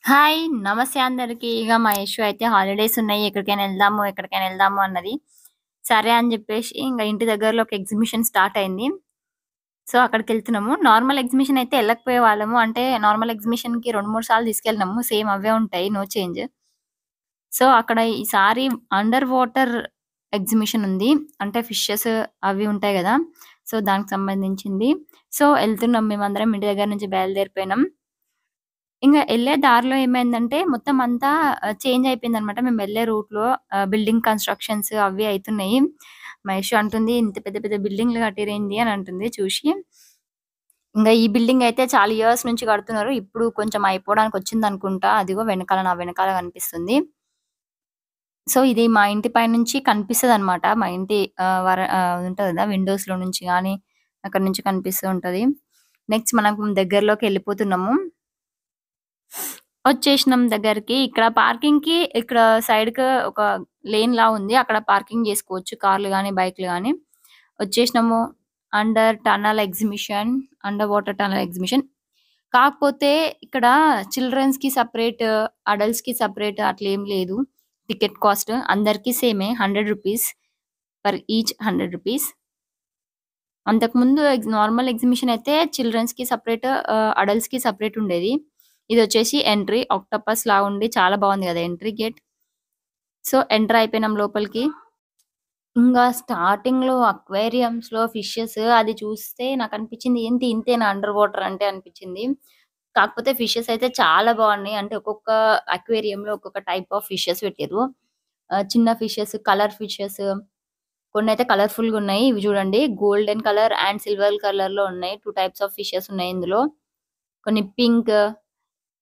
Hi! నమస్తే అందరికి. ఇగ మా యషు అయితే హాలిడేస్ ఉన్నాయి. ఎక్కడికైనా ఎళ్దాము అన్నది. సరే అని జెప్పేసి ఇంగ ఇంటి దగ్గరలో ఒక ఎగ్జిబిషన్ స్టార్ట్ అయింది. సో, అక్కడికెళ్తున్నాము. నార్మల్ ఎగ్జిబిషన్ అయితే ఎళ్ళకపోయేవాళ్ళము. అంటే నార్మల్ ఎగ్జిబిషన్‌కి 2, 3 సార్లు తీసుకెళ్ళినాము. సేమ్ అవే ఉంటాయి. No change. సో, అక్కడ ఈసారి అండర్ వాటర్ ఎగ్జిబిషన్ ఉంది. అంటే ఫిషెస్ అవి ఉంటాయి గదా! సో, దానికి సంబంధించింది. సో, ఎళ్తున్నాం మేమందరం ఇంటి దగ్గర నుంచి బయలుదేరిపోయినాం. ఎళ్ళే దారిలో ఏమైందంటే మొత్తం అంతా చేంజ్ అయిపోయిందనమాట. మేమెళ్ళే రూట్‌లో బిల్డింగ్ కన్‌స్ట్రక్షన్స్ అవి అయితున్నాయి. మహేషు అంటుంది, "ఇంత పెద్ద పెద్ద బిల్డింగ్‌లు కట్టిర్రేంది" అని అంటుంది చూసి. ఈ బిల్డింగ్ అయితే చాలా ఇయర్స్ నుంచి కడుతున్నారు. ఇప్పుడు కొంచెం అయిపోవడానికొచ్చిందనుకుంటా. అదిగో వెనకాల నా వెనకాల కనిపిస్తుంది. సో, ఇది మా ఇంటి పైనుంచి కనిపిస్తదనమాట. మా ఇంటి ఉంటది కదా! విండోస్‌లో నుంచి గాని, అక్కడి నుంచి కనిపిస్తూ ఉంటది. నెక్స్ట్ మనం దగ్గరలోకెళ్ళిపోతున్నాము. వచ్చేసినాం దగ్గరికి. ఇక్కడ సైడ్‌కి ఒక లేన్‌లా ఉంది. అక్కడ పార్కింగ్ జేసుకోవచ్చు. కార్లు గాని, బైక్‌లు గాని. వచ్చేసినాము. Under water tunnel exhibition. కాకపోతే ఇక్కడ చిల్డ్రన్స్‌కి సెపరేట్, అడల్ట్స్‌కి సెపరేట్ అట్లేం లేదు. టికెట్ కాస్ట్ అందరికి సేమే రూ. 100 పర్ ఈచ్ రూ. 100. అంతకుముందు నార్మల్ ఎగ్జిబిషన్ అయితే చిల్డ్రన్స్‌కి సెపరేట్, అడల్ట్స్‌కి సెపరేట్ ఉండేది. ఇదొచ్చేసి ఎంట్రీ ఆక్టోపస్ లాగుండి చాలా బావుంది గదా! Entry gate. సో, ఎంటర్ అయిపోయినాం లోపలికి. స్టార్టింగ్‌లో అక్వేరియంస్‌లో ఫిషెస్ అది చూస్తే నాకనిపించింది ఏంటి ఇంతేనా అండర్ వాటర్ అంటే అనిపించింది. కాకపోతే ఫిషెస్ అయితే చాలా బావున్నాయి. అంటే ఒక్కొక్క అక్వేరియంలో ఒక్కొక్క టైప్ ఆఫ్ ఫిషెస్ పెట్టిర్రు. చిన్న ఫిషెస్, కలర్ ఫిషెస్ కొన్నైతే కలర్‌ఫుల్‌గున్నాయి. ఇవి చూడండి గోల్డెన్ కలర్ అండ్ సిల్వర్ కలర్‌లో ఉన్నాయి. 2 టైప్స్ ఆఫ్ ఫిషెస్ ఉన్నాయి ఇందులో. కొన్ని పింక్,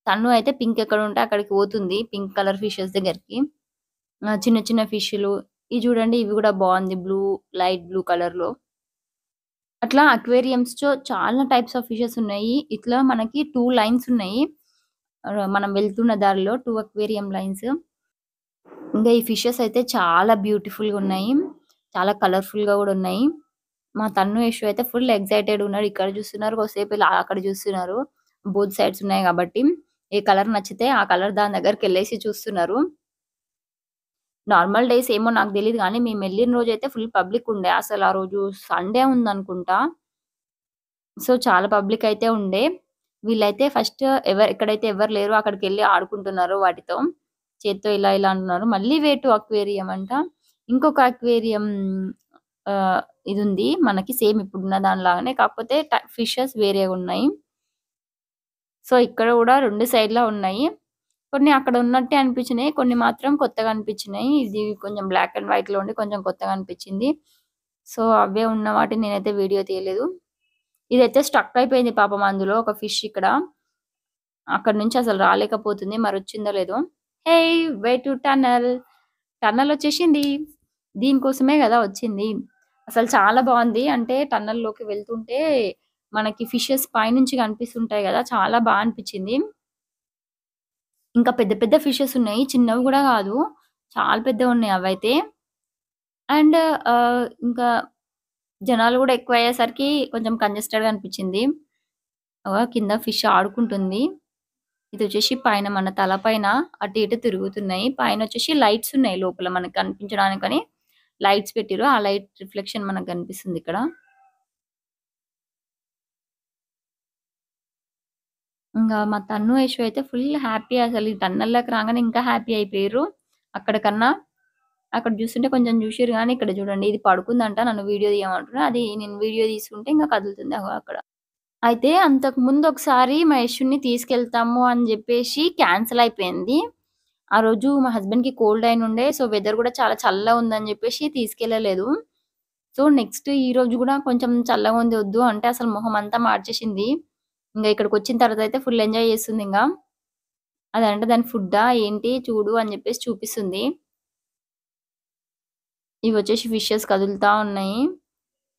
తను అయితే పింక్ ఎక్కడుంటే అక్కడికి పోతుంది. పింక్ కలర్ ఫిషెస్ దగ్గరికి. చిన్న చిన్న ఫిష్‌లు. ఇవి చూడండి ఇవి గూడా బావుంది. లైట్ బ్లూ కలర్‌లో. అట్లా అక్వేరియంస్‌లో చాలా టైప్స్ ఆఫ్ ఫిషెస్ ఉన్నాయి. ఇట్లా మనకి 2 లైన్స్ ఉన్నాయి. మనం వెళ్తున్న దారిలో 2 అక్వేరియం లైన్స్. ఈ ఫిషెస్ అయితే చాలా బ్యూటిఫుల్‌గా ఉన్నాయి. చాలా కలర్‌ఫుల్‌గా గూడా ఉన్నాయి. మా తన్ను, యషు అయితే ఫుల్ ఎక్సైటెడ్‌గా ఉన్నారు. ఇక్కడ చూస్తున్నారు, కొద్దిసేపు ఇలా అక్కడ చూస్తున్నారు. బోత్ సైడ్స్ ఉన్నాయి గాబట్టి. ఏ కలర్ నచ్చితే ఆ కలర్ దాని దగ్గరికెళ్ళేసి చూస్తున్నారు. నార్మల్ డేస్ ఏమో నాకు తెలీదు గానీ, మేమెళ్ళిన రోజైతే ఫుల్ పబ్లిక్ ఉండే. అసలు ఆ రోజు సండే ఉందనుకుంటా. సో, చాలా పబ్లిక్ అయితే ఉండే. వీళ్ళైతే ఫస్ట్ ఎక్కడైతే ఎవరు లేరో అక్కడికెళ్ళి ఆడుకుంటున్నారు వాటితో. చేత్తో ఇలా ఇలా అంటున్నారు. మళ్ళీ వే టు అక్వేరియం అంట. ఇంకొక అక్వేరియం ఆహ్, ఇదుంది. మనకి సేమ్ ఇప్పుడున్న దానిలాగానే. కాకపోతే ఫిషెస్ వేరేగున్నాయి. సో, ఇక్కడ గూడా 2 సైడ్‌లా ఉన్నాయి. కొన్ని అక్కడ ఉన్నట్టే అనిపించినాయి. కొన్ని మాత్రం కొత్తగా అనిపించినాయి. ఇది కొంచెం బ్లాక్ అండ్ వైట్‌లో ఉండి కొంచెం కొత్తగా అనిపించింది. సో, అవే ఉన్న వాటిని నేనైతే వీడియో తీయలేదు. ఇదైతే స్ట్రక్ అయిపోయింది పాపం అందులో ఒక ఫిష్ ఇక్కడ. అక్కడి నుంచి అసలు రాలేకపోతుంది. మరొచ్చిందో లేదో. Hey! Way to tunnel. Tunnel వచ్చేసింది. దీనికోసమే గదా వచ్చింది. అసలు చాలా బావుంది. అంటే టన్నల్‌లోకి వెళ్తుంటే మనకి ఫిషెస్ పైనుంచి కనిపిస్తుంటాయి గదా! చాలా అనిపించింది. ఇంకా పెద్ద పెద్ద ఫిషెస్ ఉన్నాయి. చిన్నవి గూడా గాదు. చాలా పెద్దవున్నాయి అవైతే. అండ్ ఇంకా జనాలు గూడా ఎక్కువయ్యేసరికి కొంచెం కంజెస్టెడ్‌గా అనిపించింది. కింద ఫిష్ ఆడుకుంటుంది. ఇదొచ్చేసి పైన మన తల పైన అటు ఇటు తిరుగుతున్నాయి. పైనొచ్చేసి లైట్స్ ఉన్నాయి లోపల మనకు కనిపించడానికని లైట్స్ పెట్టిర్రు. ఆ లైట్ రిఫ్లెక్షన్ మనకు కనిపిస్తుందిక్కడ. మా తన్ను, యషు అయితే ఫుల్ హ్యాపీ అసలు ఈ టన్నెల్‌లోకి రాంగానే ఇంకా హ్యాపీ అయిపోయిర్రు. అక్కడికన్నా అక్కడ జూస్తుంటే కొంచెం జూషిర్రు గానీ ఇక్కడ జూడండి ఇది పడుకుందంట. నన్ను వీడియో తీయమంటున్నా. అది నేను వీడియో తీసుకుంటే ఇంక కదులుతుంది అగో అక్కడ. అయితే అంతకుముందు ఒకసారి మా యషుని తీసుకెళ్తాము అని జెప్పేసి క్యాన్సెల్ అయిపోయింది. ఆ రోజు మా హస్బెండ్‌కి కోల్డ్ అయినుండే. సో, వెదర్ గూడా చాలా చల్లగా ఉందని జెప్పేసి తీసుకెళ్ళలేదు. సో, నెక్స్ట్ ఈ రోజు గూడా కొంచెం చల్లగా ఉంది వద్దు అంటే అసలు మొహం అంతా మార్చేసింది. ఇక్కడికొచ్చిన తర్వాత అయితే ఫుల్ ఎంజాయ్ చేస్తుందింగ. అదంటే దాని ఫుడ్డా ఏంటి చూడు అని జెప్పేసి చూపిస్తుంది. ఇవొచ్చేసి ఫిషెస్ కదులుతా ఉన్నాయి.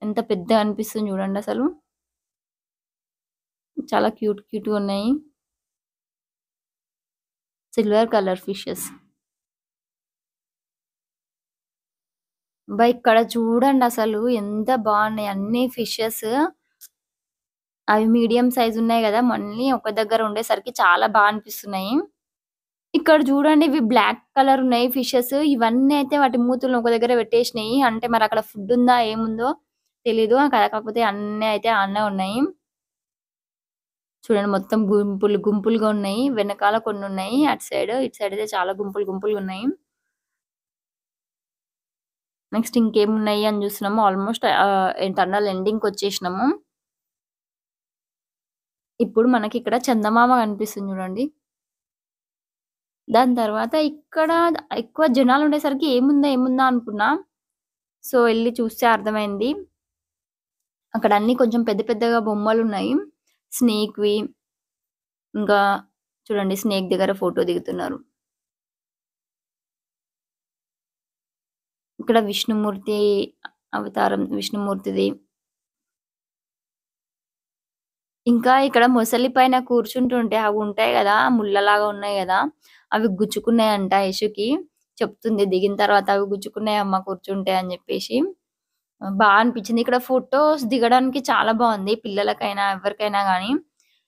ఎంత పెద్దగా అనిపిస్తుంది చూడండసలు. చాలా క్యూట్‌గున్నాయి. Silver colour fishes. ఇక్కడ చూడండసలు ఎంత బావున్నాయి అన్ని ఫిషెస్. అవి మీడియం సైజ్ ఉన్నాయి గదా! మళ్ళీ ఒక దగ్గర ఉండేసరికి చాలా అనిపిస్తున్నాయి. ఇక్కడ చూడండి ఇవి బ్లాక్ కలర్ ఉన్నాయి ఫిషెస్. ఇవన్నీ అయితే వాటి మూతులను ఒక దగ్గర పెట్టేసినాయి. అంటే మరి అక్కడ ఫుడ్ ఉందా ఏముందో తెలీదు. కాకపోతే అన్నీ అయితే ఆడనే ఉన్నాయి. చూడండి మొత్తం గుంపులు గుంపులుగా ఉన్నాయి. వెనకాల కొన్ని ఉన్నాయి. అటు సైడ్, ఇటు సైడ్ అయితే చాలా గుంపులు గుంపులుగా ఉన్నాయి. నెక్స్ట్ ఇంకేమున్నాయి అని చూస్తున్నాము. ఆల్మోస్ట్ టన్నల్ ఎండింగ్‌కి వచ్చేసినాము. ఇప్పుడు మనకి ఇక్కడ చందమామ కనిపిస్తుంది చూడండి. దాని తర్వాత ఇక్కడ ఎక్కువ జనాలు ఉండేసరికి ఏముందా ఏముందా అనుకున్నా. సో ఎళ్లి చూస్తే అర్థమైంది. అక్కడ అన్నీ కొంచెం పెద్ద పెద్దగా బొమ్మలున్నాయి. స్నేక్‌వి. ఇంకా చూడండి స్నేక్ దగ్గర ఫోటో దిగుతున్నారు. ఇక్కడ విష్ణుమూర్తి అవతారం విష్ణుమూర్తిది. ఇంకా ఇక్కడ మొసలి పైన కూర్చుంటుంటే అవి ఉంటాయి గదా! ముళ్ళలాగా ఉన్నాయి గదా! అవి గుచ్చుకున్నాయంట యశుకి. చెప్తుంది దిగిన తర్వాత అవి గుచ్చుకున్నాయమ్మ కూర్చుంటే అని జెప్పేసి. బా అనిపించింది. ఇక్కడ ఫోటోస్ దిగడానికి చాలా బావుంది. పిల్లలకైనా ఎవరికైనా గానీ.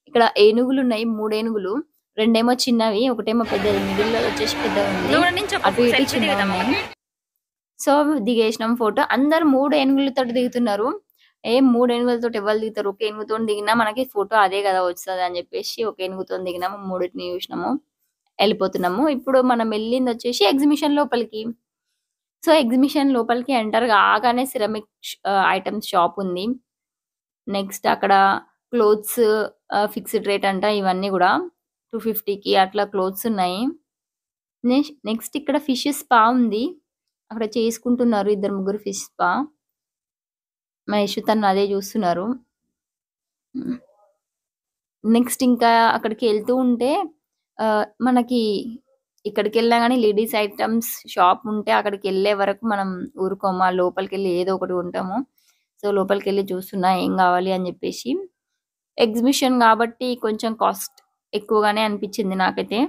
ఇక్కడ ఏనుగులున్నాయి. 3 ఏనుగులు. రెండేమో చిన్నవి. ఒకటేమో పెద్దది. మిడిల్‌లో వచ్చేసి పెద్దగుంది. అటు ఇటు చిన్నగున్నాయి. So, దిగేసినాం photo. అందరూ 3 ఏనుగులతోటి దిగుతున్నారు. 3 ఏనుగులతోటి ఎవళ్ళు దిగుతారు? ఒక ఏనుగుతోని దిగినా మనకి ఫోటో అదే గదా! వస్తదని జెప్పేసి ఒక ఏనుగుతోని దిగినాము. మూడిటిని జూసినాము. ఎళ్ళిపోతున్నాము. ఇప్పుడు మనం ఎళ్ళిందొచ్చేసి ఎగ్జిబిషన్ లోపలికి. సో, ఎగ్జిబిషన్ లోపలికి ఎంటర్ కాగానే సిరమిక్ ఐటెమ్స్ షాప్ ఉంది. నెక్స్ట్ అక్కడ క్లోత్స్ ఫిక్స్డ్ రేట్ అంట ఇవన్నీ గూడా. 250కి అట్లా క్లోత్స్ ఉన్నాయి. నెక్స్ట్ ఇక్కడ ఫిష్ స్పా ఉంది. అక్కడ చేసుకుంటున్నారు ఇద్దరు ముగ్గురు ఫిష్ స్పా. మహేష్ తను అదే జూస్తున్నారు. హ్మ్. నెక్స్ట్ ఇంకా అక్కడికెళ్తూ ఉంటే మనకి ఎక్కడికెళ్ళినా గాని లేడీస్ ఐటెమ్స్ షాప్ ఉంటే అక్కడికెళ్ళే వరకు మనం ఊరుకోము. లోపలికెళ్ళి ఏదో ఒకటి కొంటాము. సో, లోపలికెళ్ళి చూస్తున్నా ఏం గావాలి అని జెప్పేసి. ఎగ్జిబిషన్ గాబట్టి కొంచెం కాస్ట్ ఎక్కువగానే అనిపిచ్చింది నాకైతే.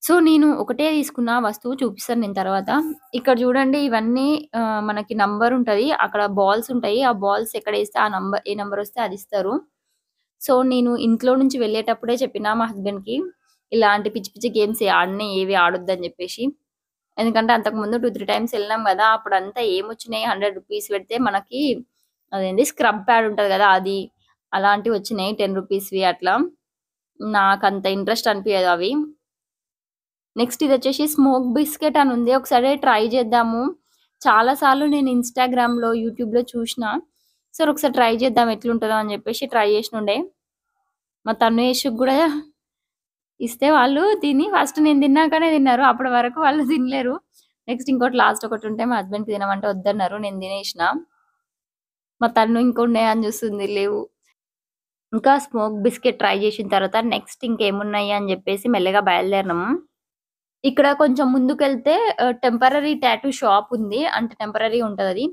సో, నేను ఒకటే తీసుకున్న వస్తువు చూపిస్తాను నేను తర్వాత. ఇక్కడ చూడండి ఇవన్నీ మనకి నంబర్ ఉంటది. అక్కడ బాల్స్ ఉంటాయి. ఆ బాల్స్ ఎక్కడేస్తే ఆ నంబర్ ఏ నంబర్ వస్తే అది ఇస్తారు. సో, నేను ఇంట్లో నుంచి వెళ్ళేటప్పుడే చెప్పిన మా హస్బెండ్‌కి ఇలాంటి పిచ్చి పిచ్చి గేమ్స్ ఆడనే ఏవి ఆడొద్దని జెప్పేసి. ఎందుకంటే అంతకుముందు 2, 3 టైమ్స్ ఎళ్ళినాం గదా! అప్పుడంతా ఏమొచ్చినాయి ₹100 పెడితే మనకి అదేంది స్క్రబ్ ప్యాడ్ ఉంటది గదా! అది. అలాంటివి వచ్చినాయి ₹10వి అట్లా. నాకంత ఇంట్రెస్ట్ అనిపియదు అవి. నెక్స్ట్ ఇదొచ్చేసి స్మోక్ బిస్కెట్ అని ఉంది. ఒకసారి ట్రై చేద్దాము. చాలా సార్లు నేను ఇన్‌స్టాగ్రామ్‌లో, యూట్యూబ్‌లో చూషినా. సరే ఒకసారి ట్రై చేద్దాం ఎట్లుంటదో అని జెప్పేసి ట్రై చేసినుండే. మా తను, యష్‌కి గూడా ఇస్తే వాళ్ళు తిని ఫస్ట్ నేను తిన్నాకనే తిన్నారు. అప్పటి వరకు వాళ్ళు తినలేరు. నెక్స్ట్ ఇంకోటి లాస్ట్ ఒకటుంటే మా హస్బెండ్‌కి తినమంటే వద్దన్నారు. నేను తినేషినా. మా తను ఇంకున్నాయని చూస్తుంది. లేవు. ఇంకా స్మోక్ బిస్కెట్ ట్రై చేసిన తర్వాత నెక్స్ట్ ఇంకేమున్నాయి అని జెప్పేసి మెల్లగా బయలుదేరినాము. ఇక్కడ కొంచెం ముందుకెళ్తే టెంపరరీ టాటూ షాప్ ఉంది. అంటే టెంపరరీ ఉంటదది.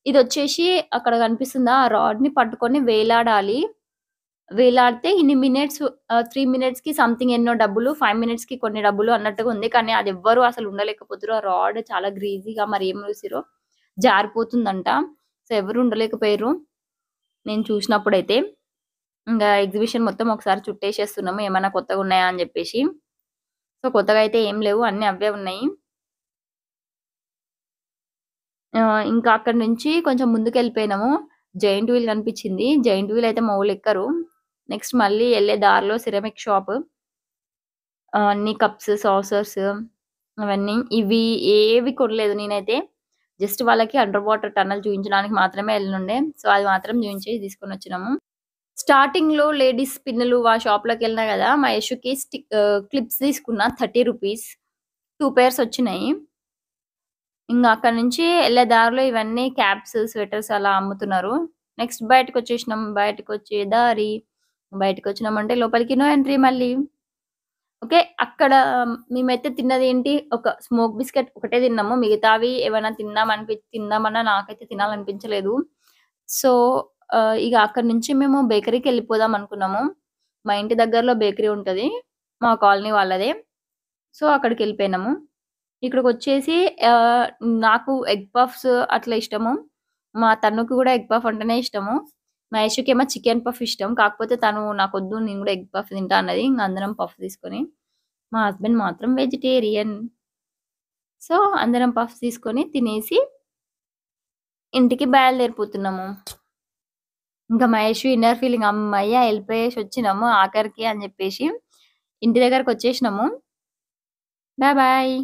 ఇదొచ్చేసి అక్కడ కనిపిస్తుందా? ఆ రాడ్‌ని పట్టుకొని వేలాడాలి. వేలాడితే ఇన్ని మినిట్స్ 3 మినిట్స్‌కి సంథింగ్ ఎన్నో డబ్బులు, 5 మినిట్స్‌కి కొన్ని డబ్బులు అన్నట్టుగా ఉంది. కానీ అదెవ్వరు అసలు ఉండలేకపోతుర్రు. ఆ రాడ్ చాలా గ్రీజీగా మరి ఏం చూసిర్రో జారిపోతుందంట. సో, ఎవరు ఉండలేకపోయిర్రు. నేను చూసినప్పుడైతే. ఇంగా ఎగ్జిబిషన్ మొత్తం ఒకసారి చుట్టేసేస్తున్నాము. ఏమన్నా కొత్తగున్నాయా అని జెప్పేసి. సో, కొత్తగా అయితే ఏం లేవు. అన్నీ అవే ఉన్నాయి. ఇంకా అక్కడి నుంచి కొంచెం ముందుకెళ్ళిపోయినాము. జెయింట్ వీల్ కనిపించింది. జెయింట్ వీల్ అయితే మావోళ్ళెక్కరు. నెక్స్ట్ మళ్ళీ ఎళ్ళే దారిలో సిరమిక్ షాప్. అన్ని కప్స్, సాసర్స్ అవన్నీ. ఇవి ఏవి కొనలేదు నేనైతే. జస్ట్ వాళ్ళకి అండర్ వాటర్ టన్నెల్ చూయించడానికి మాత్రమే ఎళ్ళుండే. సో, అది మాత్రం చూయించి తీసుకొనొచ్చినాము. స్టార్టింగ్‌లో లేడీస్ పిన్నులు ఆ షాప్‌లోకెళ్ళినా గదా! మా యష్‌కి క్లిప్స్ తీసుకున్నా ₹30 2 పెయిర్స్ వచ్చినాయి. ఇంగ అక్కడి నుంచి ఎళ్ళే దారిలో ఇవన్నీ క్యాప్స్, స్వెటర్స్ అలా అమ్ముతున్నారు. నెక్స్ట్ బయటకొచ్చేసినాం. బయటకొచ్చే దారి బయటకొచ్చినామంటే లోపలికి నో ఎంట్రీ మళ్ళీ. ఓకే. అక్కడ మేమైతే తిన్నదేంటి ఒక స్మోక్ బిస్కెట్ ఒకటే తిన్నాము. మిగతావి ఏవన్నా తిందామన్నా నాకైతే తినాలనిపించలేదు. సో, ఇగ అక్కడి నుంచి మేము బేకరీకెళ్ళిపోదాం అనుకున్నాము. మా ఇంటి దగ్గరలో బేకరీ ఉంటది. మా కాలనీ వాళ్ళదే. సో, అక్కడికెళ్ళిపోయినాము. ఇక్కడికొచ్చేసి ఆహ్, నాకు ఎగ్ పఫ్స్ అట్లా ఇష్టము. మా తన్నుకి గూడా ఎగ్ పఫ్ అంటేనే ఇష్టము. మహేష్‌కేమో చికెన్ పఫ్ ఇష్టం. కాకపోతే తను నాకొద్దు నేను గూడా ఎగ్ పఫ్ తింటా అన్నది. ఇంగ అందరం పఫ్ తీసుకొని మా హస్బెండ్ మాత్రం వెజిటేరియన్. సో, అందరం పఫ్స్ తీసుకొని తినేసి ఇంటికి బయలుదేరిపోతున్నాము. ఇంకా మహేషు ఇన్నర్ ఫీలింగ్ హమ్మయ్య! ఎళ్ళిపోయేసొచ్చినాము ఆఖరికి అని జెప్పేసి ఇంటి దగ్గరకొచ్చేసినాము. Bye bye.